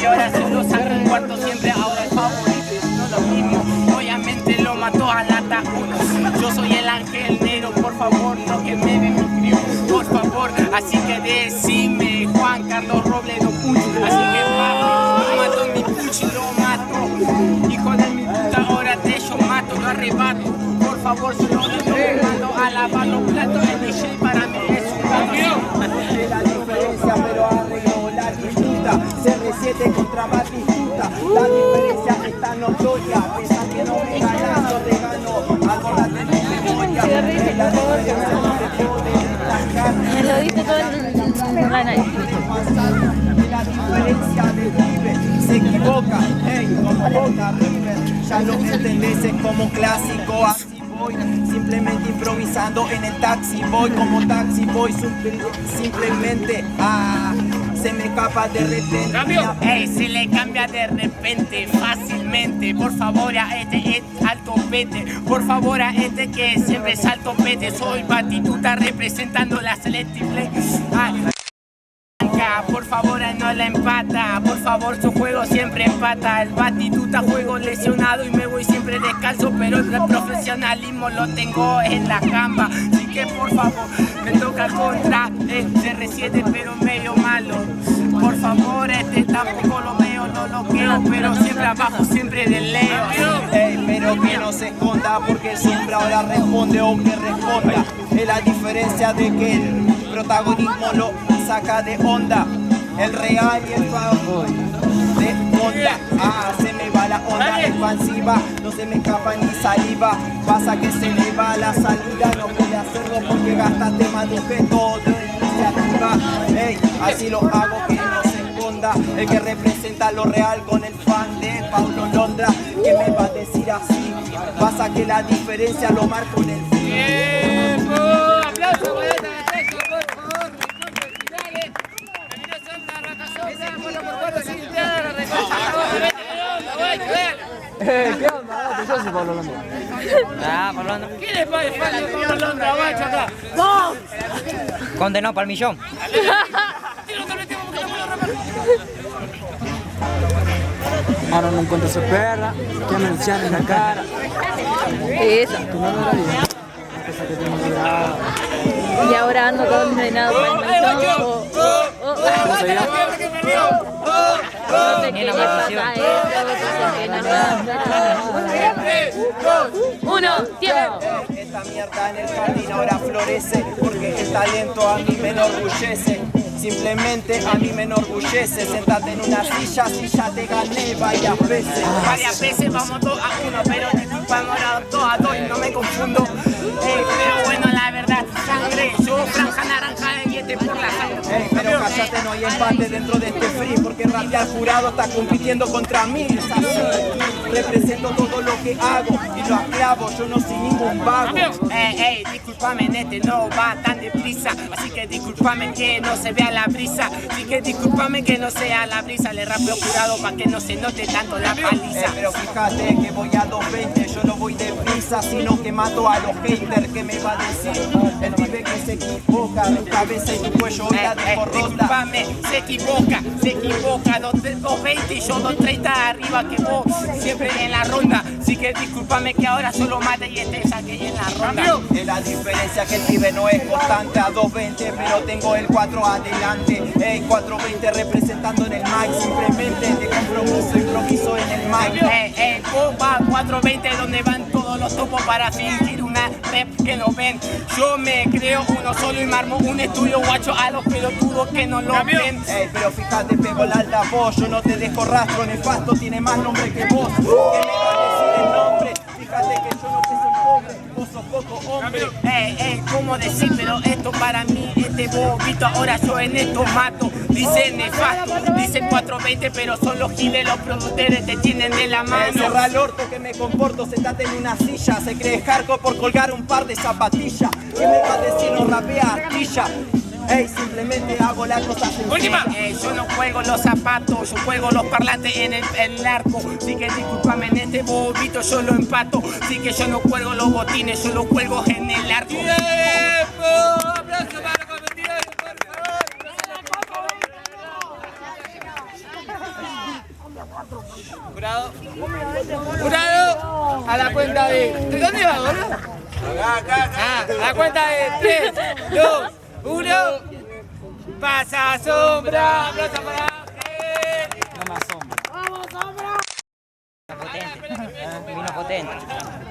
ahora se lo saco un cuarto siempre, ahora el favorito no lo mismo. Obviamente lo mató a lata uno. Yo soy el ángel negro, por favor, no que me den mi crew, por favor. Así que decime, Juan Carlos Robledo Puch. Así que papi, lo mato mi puch, lo mato. Hijo de mi puta, ahora te yo mato, lo arrebato. Por favor, yo lo mando a lavar los platos. El DJ para mí es un cambio. La diferencia, pero arreglo la disputa. CR7 contra Batistuta. La diferencia está notoria. Pesa que no me ganas, yo te gano. Acordate de mi memoria. La diferencia no te puede destacar. Me lo diste todo en la nariz. La diferencia de River se equivoca, hey, como Boca River, ya lo entendés, es como clásico, así voy, simplemente improvisando en el taxi, voy como taxi, voy simplemente, se me escapa de repente. ¡Cambio! Ey, se le cambia de repente, fácilmente. Por favor a este es alto pete. Por favor a este que siempre es alto pete. Soy Batistuta representando la Selective. Por favor, no la empata. Por favor, su juego siempre empata. El Batistuta juego lesionado y me voy siempre descalzo, pero el profesionalismo lo tengo en la gamba. Así que por favor, me toca contra el CR7, pero medio malo. Por favor, este tampoco lo veo, no lo quiero, pero siempre abajo, siempre del Leo. Hey, pero que no se esconda, porque siempre ahora responde o que responda. Es la diferencia de que el protagonismo lo saca de onda, el real y el favor de onda. Se me va la onda expansiva, no se me escapa ni saliva. Pasa que se me va la salida, no puede hacerlo porque gastaste más de objeto de iniciativa. Hey, así lo hago que no se esconda, el que representa lo real con el fan de Paulo Londra, que me va a decir así. Pasa que la diferencia lo marco en el ¡Tiempo! ¡Aplauso para esta batalla, por favor! Finales. Terminó Santa Racasosa, por lo cuarto sin entrar, ¿Qué onda? Yo soy Pablo Londra. Pablo Londra. ¿Quién es Pablo Londra, guacho, acá? Condenado para el millón. Ahora no encuentro su perra, que me decían en la cara. Eso. Que no lo haría. Cosa que tengo que grabar. Y ahora ando todo entrenado para el maratón. ¿Cómo se llama? No te quería pasar esto, 1, tiempo. Esta mierda en el jardín ahora florece, porque el talento a mí me enorgullece. Simplemente a mí me enorgullece. Sentate en una silla, si ya te gané varias veces. Varias veces vamos 2 a 1, pero disculpame ahora 2 a 2 y no me confundo. Pero bueno, la verdad, sangre, yo franja naranja y este por la sangre. Pero cállate, no hay empate dentro de este free, porque Rapial Jurado está compitiendo contra mí. Es así, represento todo lo que hago y lo aclavo, yo no soy ningún vago. Disculpame, este no va tan deprisa, así que disculpame que no se vea la brisa, así que disculpame que no sea la brisa, le rapeo Jurado para que no se note tanto la paliza. Pero fíjate que voy a 220, yo no voy deprisa, sino que mato a los haters. ¿Qué me va a decir? El pibe que se equivoca, tu cabeza y tu cuello hoy la dejo rota. Disculpame, se equivoca, 220 y yo 230 arriba que vos, siempre en la ronda, así que disculpame que ahora solo mate y este saque en la ronda. Es la diferencia que el pibe no es constante a 220, pero tengo el 4 adelante. 420 representando en el mic, simplemente de compromiso, improviso en el mic. Copa 420 donde van todos los topos para fingir una rep que no ven. Yo me creo uno solo y me armo un estudio guacho a los pelotudos que no lo ven. Pero fíjate, pego el altavoz, yo no te dejo rastro, nefasto tiene más nombre que vos. ¿Qué me va a decir el nombre? Fíjate que yo no soy pobre, vos sos poco hombre. ¿Cómo decir? Pero esto para mí, este bobito, ahora yo en esto mato. Dice nefasto, dice 420, pero son los giles, los productores te tienen de la mano. Cerra el orto que me comporto, sentate en una silla. Se cree hardcore por colgar un par de zapatillas. ¿Qué me va a decir? No rapea artilla. Simplemente hago la cosa sencilla. Yo no juego los zapatos, yo juego los parlantes en el arco. Así que discúlpame, en este bobito yo lo empato. Así que yo no cuelgo los botines, yo los cuelgo en el arco. ¡Tiempo! ¡Aplauso para los competidores, por favor! Jurado, a la cuenta de dónde va, boludo? Acá. A la cuenta de 3, 2, 1. Pasa sombra. Aplausos para Ángel. No me asombra. Potente. Vino potente.